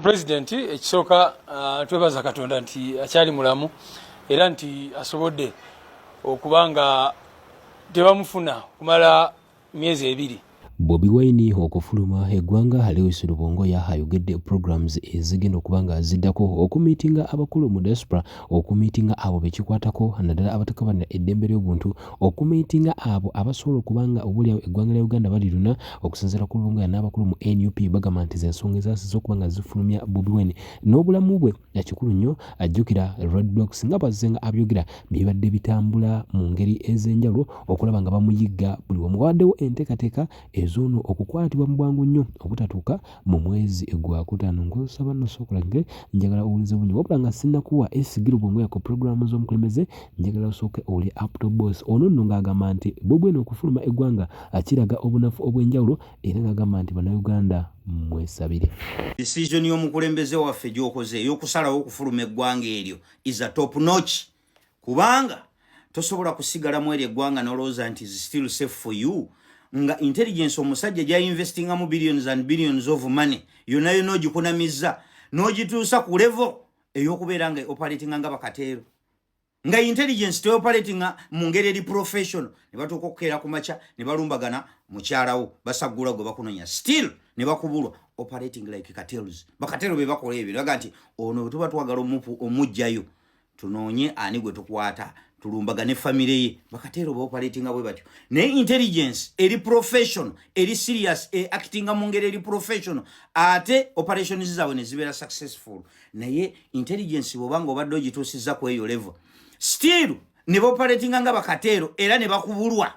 President ekisooka twebaza Katonda nti akyali mulamu era nti asobodde okubanga tebamufuna kumala myezi ebiri. Bobi Wine okufuluma eggwanga Lewis Lubongoya ayogedde programs ezigenda okubanga ziddako okumiitinga abakulu mu diaspora, okumiitinga abo bekikwatako naddala abatakabana eddembe ly'obuntu, okumiitinga abo abasobola okubanga obulyawo eggwanga lya Uganda baliruna, okusinziira ku Lubongoya n'abakulu mu NUP bagamba nti z'ensonga ezaasize okubanga zifulumya Bobi Wine n'obulamu bwe. Ekikulu nnyo ajjukira roadblocks nga bazenga abyogera bibadde bitambula mu ngeri ez'enjawulo okulaba nga bamuyigga buli wamu. Wawaddewo enteekateeka ezono okukwatibwa mu bwangu nnyo obutatuuka mu mwezi gwa Kutaano. Ng'osaba nno sookulage njagala owulize bungi wabula nga sinnakuwa esigiro Lubongoya ku puroguramu z'omukulembeze, njagala osooke oli up to boss. Ono nno ng'agamba nti Bobi Wine okufuluma eggwanga akiraga obunafu obw'enjawulo era ng'agamba nti bannayuganda mwesabire. Decision y'omukulembeze waffe gy'okoze ey'okusalawo okufuluma eggwanga eryo is a top notch, kubanga tosobola kusigalamu eryo eggwanga n'olowooza nti is still safe for you. Nga intelligence omusajja gya investinga mu billions and billions of money yonayo nogikunamizza nogituusa ku level ey'okubeera nga operating nga bakateero, nga intelligence operating mu ngeri eri professional, ne batuuka okukeera ku makya ne balumbagana mukyalawo basagula gwe bakunonya, still ne bakubulwa operating like cartels. Bakateero be bakola ebyo baga nti ono tuba twagala omujjayo tunoonye ani gwe tukwata tulumbaga ne family ye. Bakateero ba operating bwe batyo. Ne intelligence eri professional eri serious acting mu ngeri eri professional ate operations zaabwe ne zibeera successful. Naye intelligence bobanga obadde ogituusizza ku eyo level still ne operating nga bakateero era ne bakubulwa,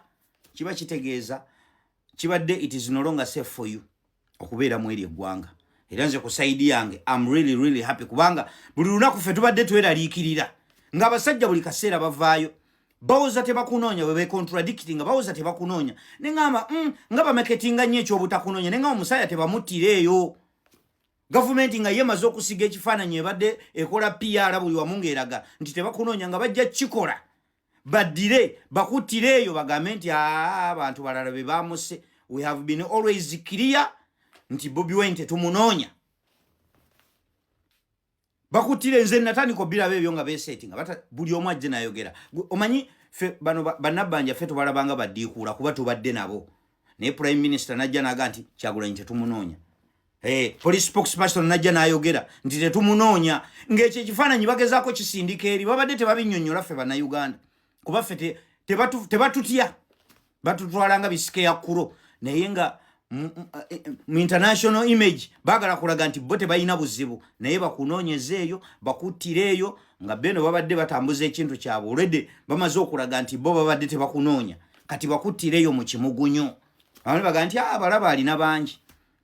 kiba kitegeeza kibadde it is no longer safe for you okubeera mu eri eggwanga. Era nze ku side yange I'm really happy kubanga buli lunaku ffe tubadde tweraliikirira nga basajja buli kaseera bavaayo bawuza tebakunoonya, bwe contradicting bawuza tebakunoonya nengamba nga bameketinga nnyo ekyobutakunoonya nenga omusaya tebamuttireeyo. Gavumenti nga yemaze okusiga ekifaananyi ebadde ekola PR buli wamu ng'eraga nti tebakunoonya nga bajja kikola baddire bakuttireeyo bagambe nti abantu balala be bamuse. We have been always clear nti Bobi Wine tetumunoonya. Bakutire nze natandika biraba ebyo nga besettinga bata buli omu ajje nayogera. Omanyi fe bano bannabanja fe tubalabanga baddiikuula kuba tubadde nabo. Ne Prime Minister najja naga nti Kyagulanyi tetumunoonya. Police spokesperson najja nayogera nti tetumunoonya. Ng'ekyo ekifaananyi bagezaako kisindika eri babadde tebabinnyonnyola ffe bannayuganda kuba ffe tebatutya batutwala nga bisike ya kkulo, naye nga mu international image bagala kulaga nti bo tebalina buzibu, naye bakunoonyezeeyo bakuttireeyo nga beno babadde batambuza ekintu kyabwe already bamaze okulaga nti bo babadde tebakunoonya kati bakuttireeyo mu kimugunyo. Abantu baga nti abalaba alina bangi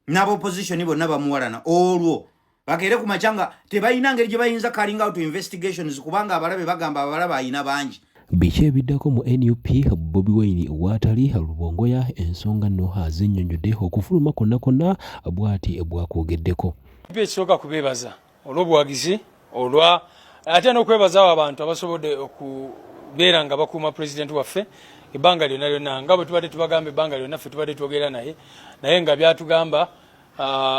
n'aba opposition bonna bamuwalana olwo bakeere ku makyanga tebalina ngeri gye bayinza calling out investigations kubanga abalabe bagamba abalaba alina bangi. Biki ebiddako mu NUP Bobi Wine waatali Lubongoya ensonga nno azinnyonnyodde okufuluma konna bw'ati bwakwogeddeko. Ekisooka kubeebaza olw'obuwagizi olwa ate n'okwebaza abantu abasobodde okubeera nga bakuuma president waffe ebbanga lyonna nga bwe tubadde tubagamba ebbanga lyonna ffe tubadde twogera naye nga byatugamba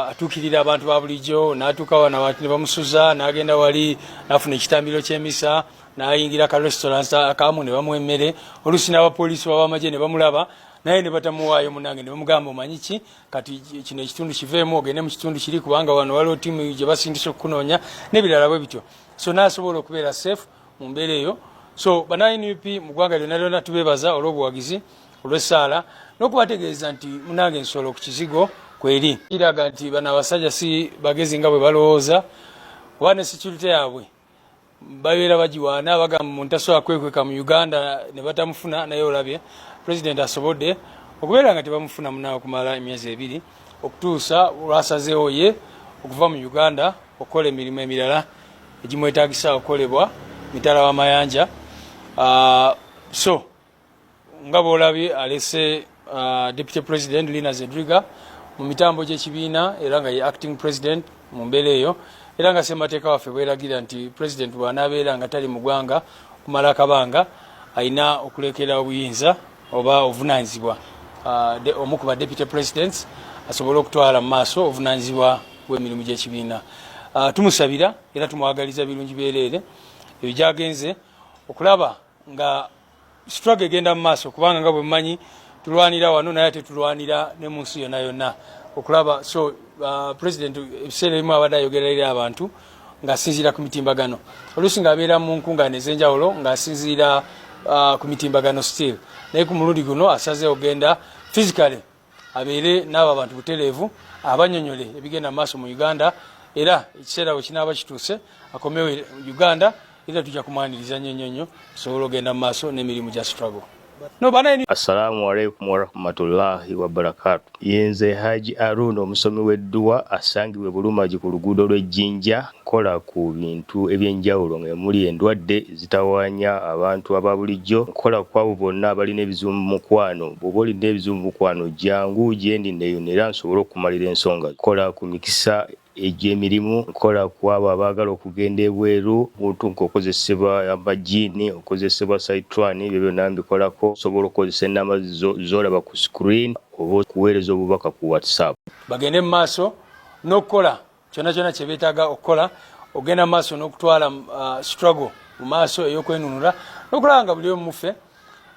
atuukirira abantu ba bulijjo n'atuuka wana wati ne bamusuza n'agenda wali n'afuna ekitambiro ky'emisa n'ayingira ka restaurants akamu ne bamuwa emmere, oluusi n'abapoliisi b'abamagye ne bamulaba naye ne batamuwaayo munange ne bamugamba omanyi ki kati kino ekitundu kiveemu ogende mu kitundu kiri kubanga wano waliwo ttiimu gye basindisa okukunoonya n'ebirala bwe bityo. So n'asobola okubeera safe mu mbeera eyo. So bannannyini mu ggwanga lyonna tubeebaza olw'obuwagizi olw'essaala n'okubategeeza nti munange nsolo ku kizigo kweri kiraga nti bano abasajja si bagezi nga bwe balowooza oba ne security yaabwe babeera bagiwaana bagamba mu ntasobola kwekweka mu Uganda ne batamufuna, naye olabye president asobodde okubeera nga tebamufuna munawe okumala emyezi ebiri okutuusa lwasazeewo ye okuva mu Uganda okukola emirimu emirala egimwetaagisa okukolebwa mitala w'amayanja. So nga boolabye alese Deputy President Lina Zedriga mu mitambo gy'ekibiina era nga ye acting president mu mbeera eyo, era nga ssemateeka waffe bweragira nti president bw'anaabeera nga tali mu ggwanga kumala akabanga alina okulekera obuyinza oba obuvunaanyizibwa omu ku ba deputy presidents asobole okutwala mu maaso obuvunaanyizibwa w'emirimu gy'ekibiina. Tumusabira era tumwagaliza birungi byereere ebyagenze okulaba nga struggle egenda mu maaso, kubanga nga bwe mmanyi tulwanira wano naye ate tulwanira ne mu nsi yonna yonna okulaba. So president ebiseera ebimu abadde ayogerera abantu ng'asinziira ku mitimbagano, oluusi ng'abeera mu nkungaana ez'enjawulo ng'asinziira ku mitimbagano still, naye ku mulundi guno asaze ogenda physically abeere n'abo abantu butereevu abanyonyole ebigenda mu maaso mu Uganda, era ekiseera bwe kinaaba kituuse akomewo Uganda, era tujja kumwaniriza nnyo tusobole ogenda mu maaso n'emirimu gya struggle. Assalamu alaikum warahmatullahi wabarakatuh. Yenze Haji Arun omusomi w'edduwa asangibwe Bulumagi ku luguudo lw'Ejjinja, kola ku bintu ebyenjawulo ng'emuli endwadde zitawaanya abantu aba bulijjo. Kola ku abo bonna abalina ebizibu mu mukwano. Bw'oba olina ebizibu mu mukwano jangu gyendi neeyonera nsobole okumalira ensonga. Kola ku mikisa egy'emirimu, nkola ku abo abaagala okugenda ebweru, muntu nk'okozesebwa amajiini, okozesebwa saitwani, ebyo byonna mbikolako. Osobola okukozesa ennamba z'olaba ku screen oba okuweereza obubaka ku WhatsApp. Bagende mu maaso n'okukola kyonna kye beetaaga okukola, ogenda mu maaso n'okutwala struggle mu maaso ey'okwenunula, n'okulaba nga buli omu muffe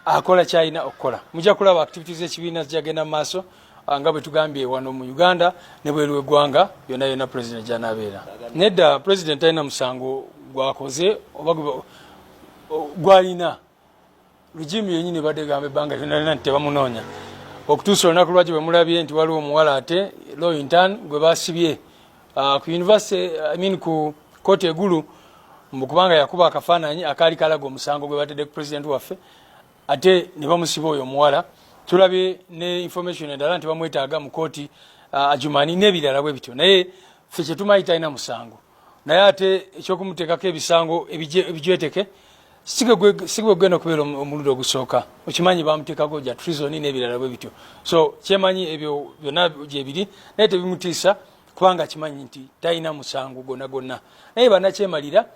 akola kyalina okukola. Mujja kulaba activities z'ekibiina zijagenda mu maaso nga bwe tugambye wano mu Uganda ne bweru w'eggwanga yonna president gy'anaabeera. Nedda president alina musango gwakoze oba gwalina lujimu yennyini badde gamba ebbanga lyonna nti tebamunoonya, okutuusa olunaku lwaki bwe mulabye nti waliwo omuwala ate law intern gwe baasibye ku university ku kooti egulu kubanga yakuba akafaananyi akaali kalaga omusango gwe batedde ku president waffe, ate ne bamusiba oyo omuwala. Tulabye ne information endala nti bamwetaaga mu kooti Ajumani n'ebirala bwe bityo, naye ffe kye tumanyi talina musango. Naye ate ekyokumuteekako ebisango ebijweteke sigwe gugenda okubeera omulundi ogusooka. Okimanyi bamuteekako gya treason n'ebirala bwe bityo. So kyemanyi ebyo byonna gyebiri, naye tebimutiisa kubanga kimanyi nti talina musango gonna. Naye bannakyemalira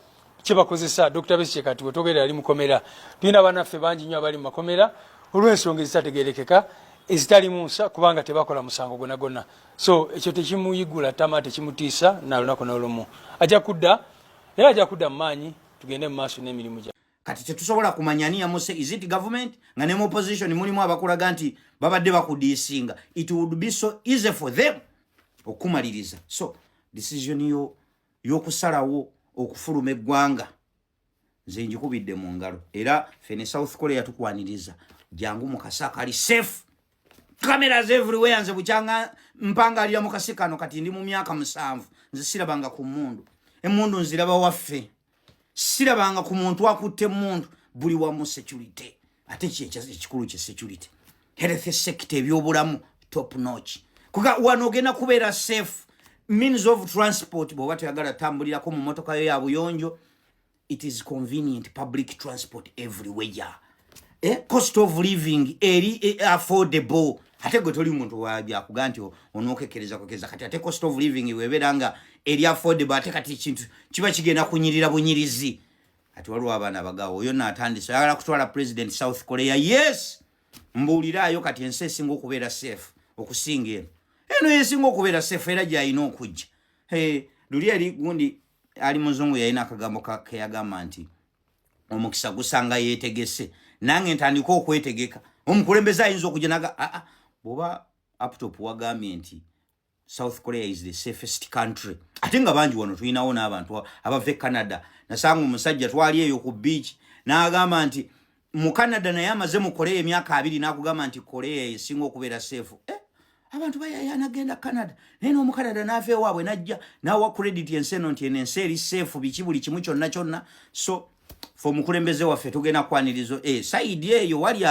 kye bakozesa. Dr. Besigye kati we togerera ali mukomera, tulina bannaffe bangi nnyo abali mu makomera olw'ensonga ezitategerekeka ezitali mu nsa kubanga tebakola musango gonna. So ekyo tekimuyigula tama, tekimutiisa na lunaku n'olumu. Ajja kudda era ajja kudda mu maanyi, tugende mu maaso n'emirimu gya. Kati tetusobola kumanya ni yamuse, is it government nga ne mu opposition mulimu abakulaga nti babadde bakudiisinga. It would be so easy for them okumaliriza. So decision y'okusalawo okufuluma eggwanga nze njikubidde mu ngalo, era fene South Korea tukwaniriza jangu mukasa kali safe, cameras everywhere. Nze bukyanga mpanga alira mukasi kano kati ndi mu myaka 7 nze sirabanga ku mundu, emundu nziraba waffe, sirabanga ku muntu akutte mundu, buli wamu security. Ate ekikulu kye security, health sector ebyobulamu top notch. Kuga wanogena kubeera safe, means of transport bo watu yagala tambulirako mu motoka yo ya buyonjo, it is convenient public transport everywhere. Cost of living affordable. Ate gwe toli muntu wabya kuganti onokekereza kokeza kati ate cost of living weberanga eri affordable, ate kati kintu kiba kigenda kunyirira bunyirizi. Ati waliwo abaana bagawo oyo natandise ayagala kutwala president South Korea. Yes, mbuulirayo kati ensi esinga okubeera safe okusinga eno esinga okubeera safe era gyalina okujja. Luli eri gundi ali muzungu yalina akagambo keyagamba nti omukisa gusanga yeetegese. Nange ntandika okwetegeka. Omukulembeze ayinza okujja naga boba laptop wagambye nti South Korea is the safest country. Ate nga bangi wano tulinawo n'abantu abava Canada. Nasanga omusajja twali eyo ku beach n'agamba nti mu Canada naye amaze mu Korea emyaka 2 n'akugamba nti Korea esinga okubeera safe. Abantu bayanagenda Canada. Naye n'omu Canada n'ava ewaabwe n'ajja n'awa credit enseno nti ensi eri safe biki buli kimu kyonna. So for mukulembeze waffe tugenda kwanirizo side eyo wali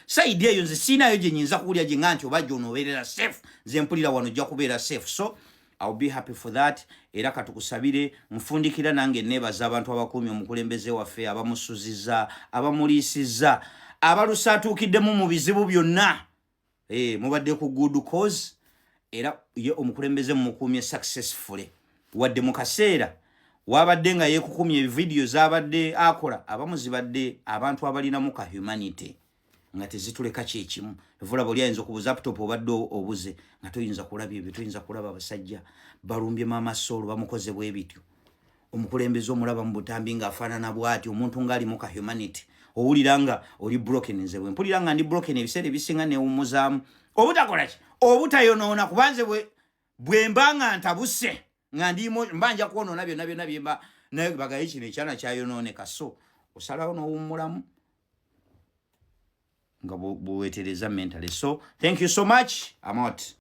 side eyo nze sinayo gye nyinza kuwulya gye nganti obajja onobeerera safe. Nze mpulira wano ojja kubeera safe. So I'll be happy for that. Era katukusabire mfundikira nange nebaza abantu abakuumye omukulembeze waffe, abamusuziza, abamuliisiza, abalusatuukiddemu mu bizibu byonna. Mubadde ku good cause. Era ye omukulembeze mumukuumye successfully. Wadde mu kaseera wabadde nga yekukumye video zabadde akola, abamu zibadde abantu abalina mu ka humanity nga tezituleka kyekimu. Evula buli ayinza okubuza laptop obadde obuze nga toyinza kulabya ebyo, toyinza kulaba abasajja balumbye Mama Soul bamukoze bwe bityo. Omukulembeze omulaba mu butambi ng'afaanana bw'ati, omuntu ng'ali mu ka humanity. Owulira nga oli broken, nze bwe mpulira nga ndi broken ebiseera ebisinga neewummuzaamu. Obutakola ki? Obutayonoona, kubanze bwe mba nga ntabuse nga mbanja kwonoona byonna bye mba naye bagaye kino ekyana kyayonooneka. So osalawo n'owummulamu nga bweweetereza mentally. So thank you so much. I'm out.